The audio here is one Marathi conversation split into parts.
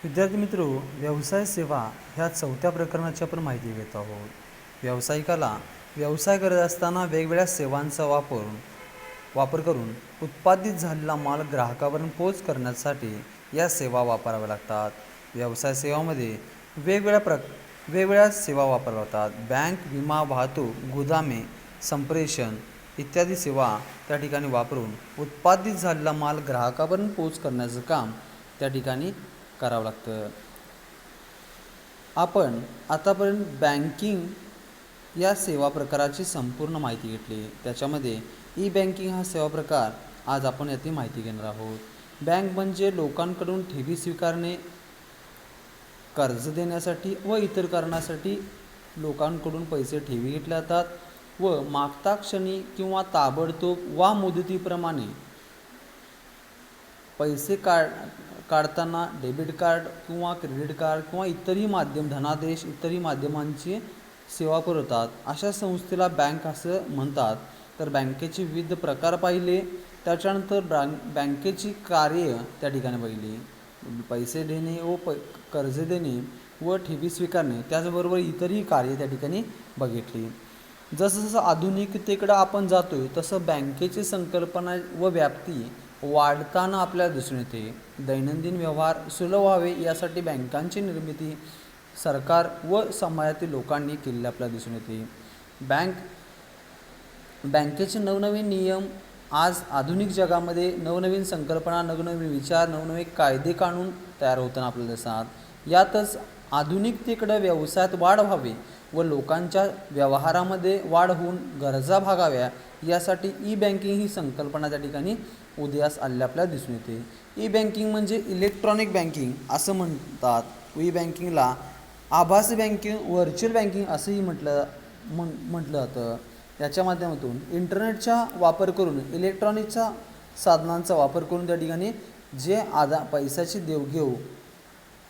विद्यार्थी मित्रो, व्यवसाय सेवा ह्या चौथ्या प्रकरणाची आपण माहिती घेत आहोत. व्यावसायिकाला व्यवसाय करत असताना वेगवेगळ्या सेवांचा वापर करून उत्पादित झालेला माल ग्राहकापर्यंत पोच करण्यासाठी या सेवा वापराव्या लागतात. व्यवसाय सेवामध्ये वेगवेगळ्या सेवा वापरल्या जातात. बँक, विमा, वाहतूक, गोदामे, संप्रेषण इत्यादी सेवा त्या ठिकाणी वापरून उत्पादित झालेला माल ग्राहकापर्यंत पोच करण्याचं काम त्या ठिकाणी करावं लागतं. आपण आतापर्यंत बँकिंग या सेवा प्रकाराची संपूर्ण माहिती घेतली. त्याच्यामध्ये ई बँकिंग हा सेवा प्रकार आज आपण याची माहिती घेणार आहोत. बँक म्हणजे लोकांकडून ठेवी स्वीकारणे, कर्ज देण्यासाठी व इतर कारणासाठी लोकांकडून पैसे ठेवी घेतले जातात व मागता क्षणी किंवा ताबडतोब वा मुदतीप्रमाणे पैसे काढताना डेबिट कार्ड किंवा क्रेडिट कार्ड किंवा इतरही माध्यम, धनादेश इतरही माध्यमांची सेवा पुरवतात. अशा संस्थेला बँक असं म्हणतात. तर बँकेचे विविध प्रकार पाहिले, त्याच्यानंतर बँकेची कार्य त्या ठिकाणी पाहिली. पैसे देणे व कर्ज देणे व ठेवी स्वीकारणे, त्याचबरोबर इतरही कार्य त्या ठिकाणी बघितली. जसं जसं आधुनिकतेकडे आपण जातोय तसं बँकेची संकल्पना व व्याप्ती वाढताना आपल्याला दिसून येते. दैनंदिन व्यवहार सुलभ व्हावे यासाठी बँकांची निर्मिती सरकार व समाजातील लोकांनी केलेली आपल्याला दिसून येते. बँकेचे नवनवीन नियम, आज आधुनिक जगामध्ये नवनवीन संकल्पना, नवनवीन विचार, नवनवीन कायदे कानून तयार होताना आपल्याला दिसतात. यातच आधुनिकतेकडे व्यवसायात वाढ व्हावी व लोकांच्या व्यवहारामध्ये वाढ होऊन गरजा भागाव्या यासाठी ई बँकिंग ही संकल्पना त्या ठिकाणी उदयास आलेल्या आपल्याला दिसून येते. ई बँकिंग म्हणजे इलेक्ट्रॉनिक बँकिंग असं म्हणतात. ई बँकिंगला आभासी बँकिंग, व्हर्च्युअल बँकिंग असंही म्हटलं जातं. याच्या माध्यमातून इंटरनेटचा वापर करून, इलेक्ट्रॉनिकच्या साधनांचा वापर करून त्या ठिकाणी जे पैशाची देवघेव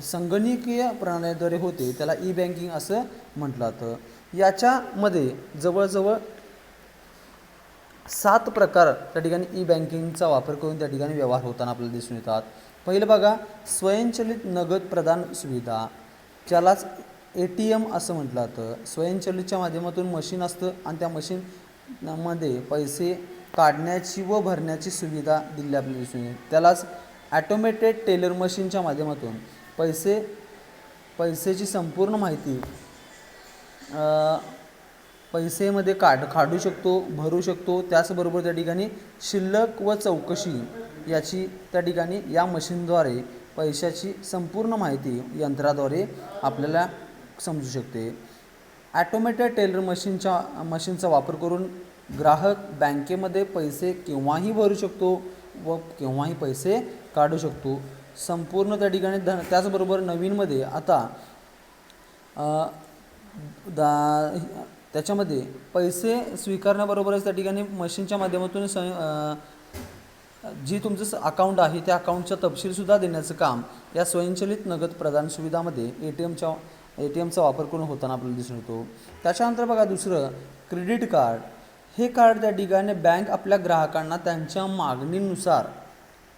संगणकीय प्रणालीद्वारे होते त्याला ई बँकिंग असं म्हटलं जातं. याच्यामध्ये जवळजवळ 7 प्रकार त्या ठिकाणी ई बँकिंगचा वापर करून त्या ठिकाणी व्यवहार होताना आपल्याला दिसून येतात. पहिलं बघा, स्वयंचलित नगद प्रदान सुविधा, ज्यालाच ATM असं म्हटलं जातं. स्वयंचलितच्या माध्यमातून मशीन असतं आणि त्या मशीनमध्ये पैसे काढण्याची व भरण्याची सुविधा दिली आपल्याला दिसून येते. त्यालाच ॲटोमेटेड टेलर मशीनच्या माध्यमातून पैसेची संपूर्ण माहिती पैसेमध्ये काढू शकतो, भरू शकतो. त्याचबरोबर त्या ठिकाणी शिल्लक व चौकशी याची त्या ठिकाणी या मशीनद्वारे पैशाची संपूर्ण माहिती यंत्राद्वारे आपल्याला समजू शकते. ॲटोमेटेड टेलर मशीनचा वापर करून ग्राहक बँकेमध्ये पैसे केव्हाही भरू शकतो व केव्हाही पैसे काढू शकतो. संपूर्ण त्या ठिकाणी त्याचबरोबर नवीनमध्ये आता त्याच्यामध्ये पैसे स्वीकारण्याबरोबरच त्या ठिकाणी मशीनच्या माध्यमातून जी तुमचं अकाउंट आहे त्या अकाउंटचा तपशीलसुद्धा देण्याचं काम या स्वयंचलित नगद प्रदान सुविधामध्ये ATMचा वापर करून होताना आपल्याला दिसून येतो. त्याच्यानंतर बघा दुसरं, क्रेडिट कार्ड. हे कार्ड त्या ठिकाणी बँक आपल्या ग्राहकांना त्यांच्या मागणीनुसार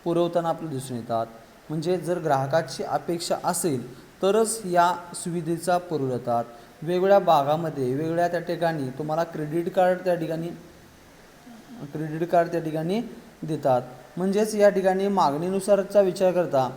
पुरवताना आपल्याला दिसून येतात. म्हणजे जर ग्राहकाची अपेक्षा असेल तरच या सुविधेचा पुरवठा होतात. वेगवेगळ्या भागामध्ये वेगवेगळ्या त्या ठिकाणी तुम्हाला क्रेडिट कार्ड त्या ठिकाणी देतात. म्हणजेच या ठिकाणी मागणीनुसारचा विचार करता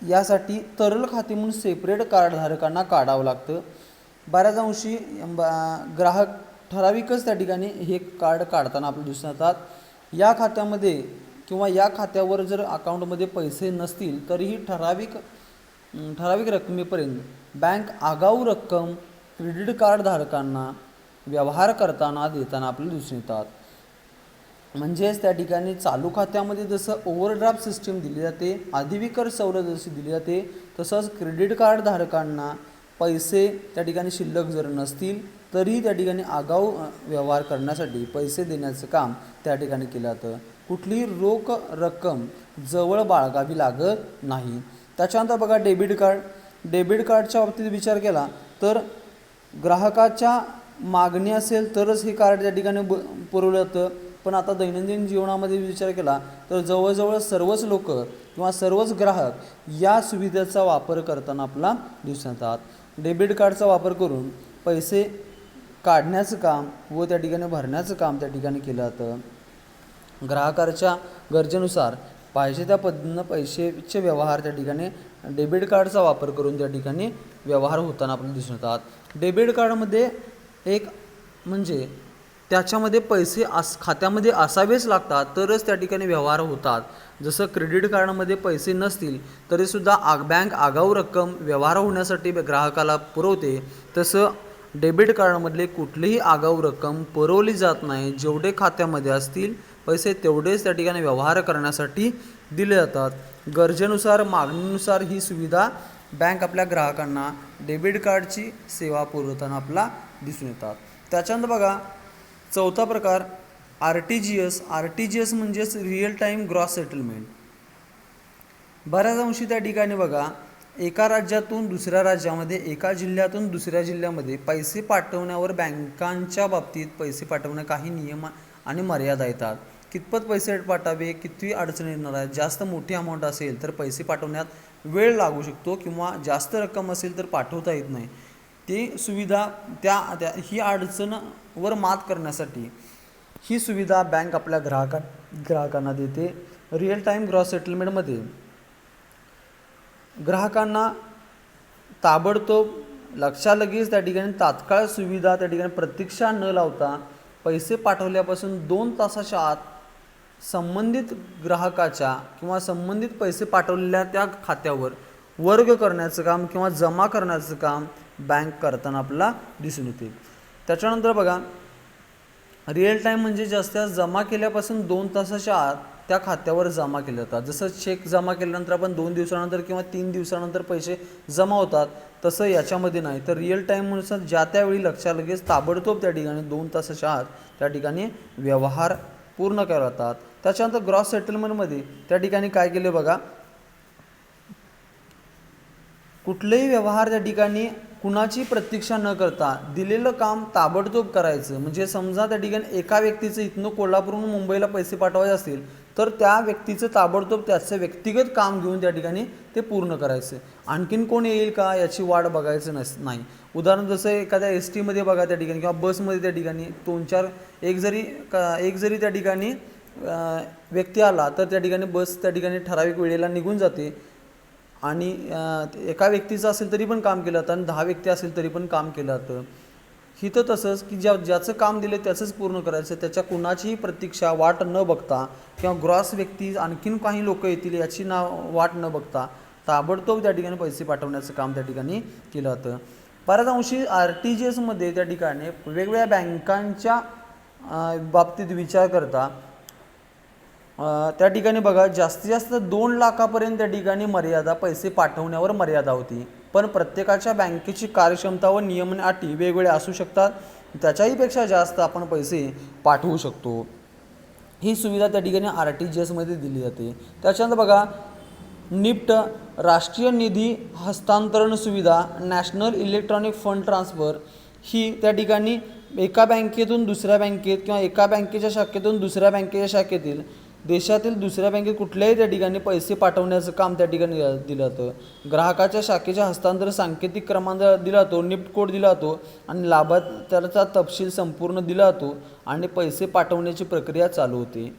यासाठी तरल खाते म्हणून सेपरेट कार्डधारकांना काढावं लागतं. बऱ्याच अंशी ग्राहक ठराविकच त्या ठिकाणी हे कार्ड काढताना आपल्याला दिसून येतात. या खात्यामध्ये किंवा या खात्यावर जर अकाउंटमध्ये पैसे नसतील तरीही ठराविक रकमेपर्यंत बँक आगाऊ रक्कम क्रेडिट कार्ड धारकांना व्यवहार करताना देताना आपल्याला दिसून येतात. म्हणजेच त्या ठिकाणी चालू खात्यामध्ये जसं ओव्हरड्राफ्ट सिस्टीम दिली जाते, अधिविकर सवलत जशी दिली जाते, तसंच क्रेडिट कार्ड धारकांना पैसे त्या ठिकाणी शिल्लक जर नसतील तरी त्या ठिकाणी आगाऊ व्यवहार करण्यासाठी पैसे देण्याचं काम त्या ठिकाणी केलं जातं. कुठलीही रोख रक्कम जवळ बाळगावी लागत नाही. त्याच्यानंतर बघा डेबिट कार्डच्या बाबतीत विचार केला तर ग्राहकाच्या मागणी असेल तरच हे कार्ड त्या ठिकाणी पुरवलं जातं. पण आता दैनंदिन जीवनामध्ये विचार केला तर जवळजवळ सर्वच लोक किंवा सर्वच ग्राहक या सुविधेचा वापर करताना आपला दिसून येतात. डेबिट कार्डचा वापर करून पैसे काढण्याचं काम व त्या ठिकाणी भरण्याचं काम त्या ठिकाणी केलं जातं. ग्राहकाच्या गरजेनुसार पाहिजे त्या पद्धतीनं पैशाचे व्यवहार त्या ठिकाणी डेबिट कार्डचा वापर करून त्या ठिकाणी व्यवहार होताना आपल्याला दिसून येतात. डेबिट कार्डमध्ये एक म्हणजे त्याच्यामध्ये पैसे खात्यामध्ये असावेच लागतात तरच त्या ठिकाणी व्यवहार होतात. जसं क्रेडिट कार्डमध्ये पैसे नसतील तरीसुद्धा बँक आगाऊ रक्कम व्यवहार होण्यासाठी ग्राहकाला पुरवते, तसं डेबिट कार्डमधले कुठलीही आगाऊ रक्कम पुरवली जात नाही. जेवढे खात्यामध्ये असतील पैसे तेवढेच त्या ठिकाणी व्यवहार करण्यासाठी दिले जातात. गरजेनुसार मागणीनुसार ही सुविधा बँक आपल्या ग्राहकांना डेबिट कार्डची सेवा पुरवताना आपला दिसून येतात. त्याच्यानंतर बघा चौथा प्रकार RTGS. RTGS म्हणजेच रिअल टाईम ग्रॉस सेटलमेंट. बऱ्याच अंशी त्या ठिकाणी बघा एका राज्यातून दुसऱ्या राज्यामध्ये, एका जिल्ह्यातून दुसऱ्या जिल्ह्यामध्ये पैसे पाठवण्यावर बँकांच्या बाबतीत पैसे पाठवण्या काही नियम आणि मर्यादा येतात. कितपत पैसे पाठवावे, किती अडचणी येणार आहेत, जास्त मोठी अमाऊंट असेल तर पैसे पाठवण्यात वेळ लागू शकतो किंवा जास्त रक्कम असेल तर पाठवता येत नाही. ती सुविधा ही अडचणवर मात करण्यासाठी ही सुविधा बँक आपल्या ग्राहकांना देते. रिअल टाईम ग्रॉस सेटलमेंटमध्ये ग्राहकांना ताबडतोब लगेच त्या ठिकाणी तात्काळ सुविधा त्या ठिकाणी प्रतीक्षा न लावता पैसे पाठवल्यापासून 2 तासाच्या आत संबंधित ग्राहकाच्या किंवा संबंधित पैसे पाठवलेल्या त्या खात्यावर वर्ग करण्याचं काम किंवा जमा करण्याचं काम बँक करताना आपल्याला दिसून येते. त्याच्यानंतर बघा रिअल टाईम म्हणजे जास्त जमा केल्यापासून 2 तासाच्या आत त्या खात्यावर जमा केले जातात. जसं चेक जमा केल्यानंतर आपण 2 दिवसानंतर किंवा 3 दिवसानंतर पैसे जमा होतात तसं याच्यामध्ये नाही. तर रिअल टाईमनुसार ज्या त्यावेळी लगेच ताबडतोब त्या ठिकाणी 2 तासाच्या आत त्या ठिकाणी व्यवहार पूर्ण केले जातात. त्याच्यानंतर ग्रॉस सेटलमेंटमध्ये त्या ठिकाणी काय केले बघा, कुठलेही व्यवहार त्या ठिकाणी कुणाची प्रतीक्षा न करता दिलेलं काम ताबडतोब करायचं. म्हणजे समजा त्या ठिकाणी एका व्यक्तीचं इथनं कोल्हापूरहून मुंबईला पैसे पाठवायचे असतील तर त्या व्यक्तीचं ताबडतोब त्याचं व्यक्तिगत काम घेऊन त्या ठिकाणी ते पूर्ण करायचं. आणखीन कोण येईल का याची वाट बघायचं नाही. उदाहरण जसं एखाद्या STमध्ये बघा त्या ठिकाणी किंवा बसमध्ये त्या ठिकाणी 2-4 एक जरी त्या ठिकाणी व्यक्ती आला तर त्या ठिकाणी बस त्या ठिकाणी ठराविक वेळेला निघून जाते आणि एका व्यक्तीचं असेल तरी पण काम केलं जातं आणि 10 व्यक्ती असेल तरी पण काम केलं जातं. हिथं तसंच की ज्याचं काम दिलं त्याचंच पूर्ण करायचं, त्याच्या कुणाचीही प्रतीक्षा वाट न बघता किंवा ग्रॉस व्यक्ती आणखीन काही लोक येतील याची वाट न बघता ताबडतोब त्या ठिकाणी पैसे पाठवण्याचं काम त्या ठिकाणी केलं जातं. बऱ्याच अंशी RTGSमध्ये त्या ठिकाणी वेगवेगळ्या बँकांच्या बाबतीत विचार करता त्या ठिकाणी बघा जास्तीत जास्त 2 लाखापर्यंत त्या ठिकाणी मर्यादा पैसे पाठवण्यावर मर्यादा होती. पण प्रत्येकाच्या बँकेची कार्यक्षमता व नियम आणि अटी वेगवेगळ्या असू शकतात. त्याच्याहीपेक्षा जास्त आपण पैसे पाठवू शकतो. ही सुविधा त्या ठिकाणी RTGSमध्ये दिली जाते. त्याच्यानंतर बघा NIFT राष्ट्रीय निधी हस्तांतरण सुविधा, नॅशनल इलेक्ट्रॉनिक फंड ट्रान्सफर, ही त्या ठिकाणी एका बँकेतून दुसऱ्या बँकेत किंवा एका बँकेच्या शाखेतून दुसऱ्या बँकेच्या शाखेतील देशातील दुसऱ्या बँकेत कुठल्याही त्या ठिकाणी पैसे पाठवण्याचं काम त्या ठिकाणी दिलं जातं. ग्राहकाच्या शाखेच्या हस्तांतरण सांकेतिक क्रमांक दिला जातो, NIFT कोड दिला जातो आणि लाभार्थ्याचा तपशील संपूर्ण दिला जातो आणि पैसे पाठवण्याची प्रक्रिया चालू होते.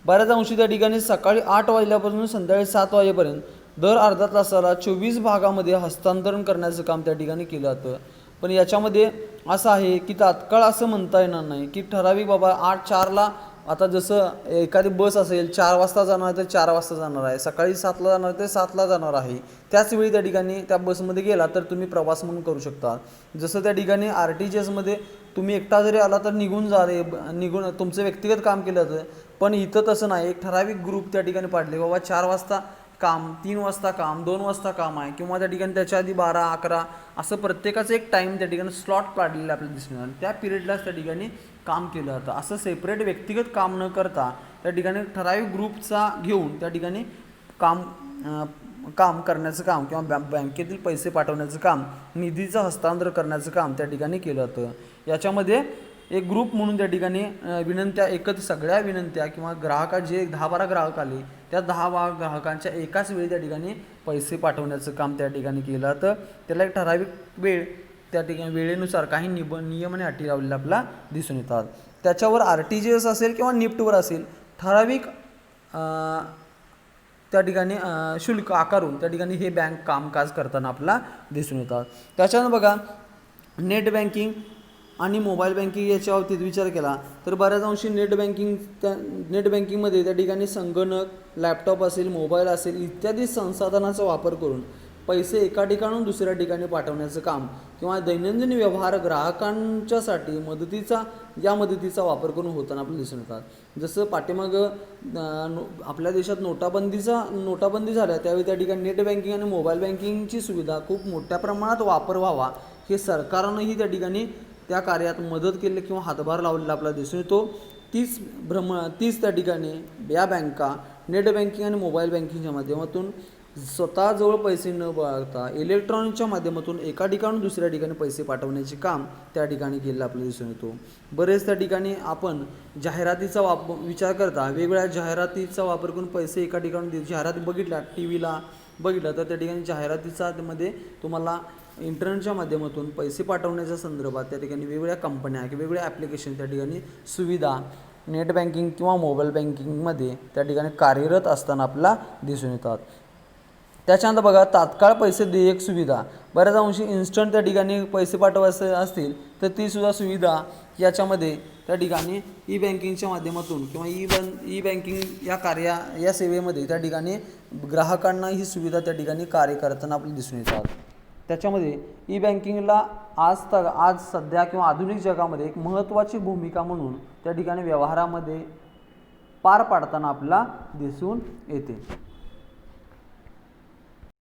बऱ्याच अंशी त्या ठिकाणी सकाळी 8 वाजल्यापासून संध्याकाळी 7 वाजेपर्यंत दर अर्धा तासाला 24 भागामध्ये हस्तांतरण करण्याचं काम त्या ठिकाणी केलं जातं. पण याच्यामध्ये असं आहे की तात्काळ असं म्हणता येणार नाही की ठराविक बाबा 8:04ला आता जसं एखादी बस असेल 4 वाजता जाणार तर 4 वाजता जाणार आहे, सकाळी 7ला जाणार तर 7ला जाणार आहे. त्याचवेळी त्या ठिकाणी त्या बसमध्ये गेला तर तुम्ही प्रवास म्हणून करू शकता. जसं त्या ठिकाणी RTGSमध्ये तुम्ही एकटा जरी आला तर निघून तुमचं व्यक्तिगत काम केलं जातं. पण इथं तसं नाही. एक ठराविक ग्रुप त्या ठिकाणी पाडले बाबा 4 वाजता काम, 3 वाजता काम, 2 वाजता काम आहे किंवा त्या ठिकाणी त्याच्या आधी 12-11 असं प्रत्येकाचं एक टाईम त्या ठिकाणी स्लॉट काढलेलं आपल्याला दिसणार. त्या पिरियडलाच त्या ठिकाणी काम केलं जातं. असं सेपरेट व्यक्तिगत काम न करता त्या ठिकाणी ठराविक ग्रुपचा घेऊन त्या ठिकाणी काम करण्याचं काम किंवा बँकेतील पैसे पाठवण्याचं काम, निधीचं हस्तांतरण करण्याचं काम त्या ठिकाणी केलं जातं. याच्यामध्ये एक ग्रुप म्हणून त्या ठिकाणी विनंत्या सगळ्या विनंत्या किंवा ग्राहकात जे 10-12 ग्राहक आले त्या 10-12 ग्राहकांच्या एकाच वेळी त्या ठिकाणी पैसे पाठवण्याचं काम त्या ठिकाणी केलं जातं. त्याला एक ठराविक वेळ त्या ठिकाणी वेळेनुसार काही नियम आणि अटी लावलेले आपल्याला दिसून येतात. त्याच्यावर RTGS असेल किंवा निफ्टवर असेल ठराविक त्या ठिकाणी शुल्क आकारून त्या ठिकाणी हे बँक कामकाज करताना आपल्याला दिसून येतात. त्याच्यानं बघा नेट बँकिंग आणि मोबाईल बँकिंग याच्या बाबतीत विचार केला तर बऱ्याच अंशी नेट बँकिंगमध्ये त्या ठिकाणी संगणक, लॅपटॉप असेल, मोबाईल असेल इत्यादी संसाधनांचा वापर करून पैसे एका ठिकाणून दुसऱ्या ठिकाणी पाठवण्याचं काम किंवा दैनंदिन व्यवहार ग्राहकांच्यासाठी मदतीचा वापर करून होताना आपल्याला दिसून येतात. जसं पाठीमागं आपल्या देशात नोटाबंदी झाल्या त्यावेळी त्या ठिकाणी नेट बँकिंग आणि मोबाईल बँकिंगची सुविधा खूप मोठ्या प्रमाणात वापर व्हावा हे सरकारनंही त्या ठिकाणी त्या कार्यात मदत केली किंवा हातभार लावलेला आपल्याला दिसून येतो. तीच त्या ठिकाणी या बँका नेट बँकिंग आणि मोबाईल बँकिंगच्या माध्यमातून स्वतःजवळ पैसे न बाळगता इलेक्ट्रॉनिकच्या माध्यमातून एका ठिकाणून दुसऱ्या ठिकाणी पैसे पाठवण्याचे काम त्या ठिकाणी केलेलं आपल्याला दिसून येतो. बरेच त्या ठिकाणी आपण जाहिरातीचा विचार करता वेगवेगळ्या जाहिरातीचा वापर करून पैसे एका ठिकाणून जाहिराती बघितल्या टीव्हीला बघितलं तर त्या ठिकाणी जाहिरातीचा मध्ये तुम्हाला इंटरनेटच्या माध्यमातून पैसे पाठवण्याच्या संदर्भात त्या ठिकाणी वेगवेगळ्या कंपन्या किंवा वेगवेगळ्या ॲप्लिकेशन त्या ठिकाणी सुविधा नेट बँकिंग किंवा मोबाईल बँकिंगमध्ये त्या ठिकाणी कार्यरत असताना आपल्याला दिसून येतात. त्याच्यानंतर बघा तात्काळ पैसे देयक सुविधा बऱ्याच अंशी इन्स्टंट त्या ठिकाणी पैसे पाठवायचे असतील तर तीसुद्धा सुविधा याच्यामध्ये त्या ठिकाणी ई बँकिंगच्या माध्यमातून किंवा ई बँकिंग या सेवेमध्ये त्या ठिकाणी ग्राहकांना ही सुविधा त्या ठिकाणी कार्य करताना आपल्याला दिसून येतात. त्याच्यामध्ये ई बँकिंगला आज सध्या किंवा आधुनिक जगामध्ये एक महत्त्वाची भूमिका म्हणून त्या ठिकाणी व्यवहारामध्ये पार पाडताना आपल्याला दिसून येते.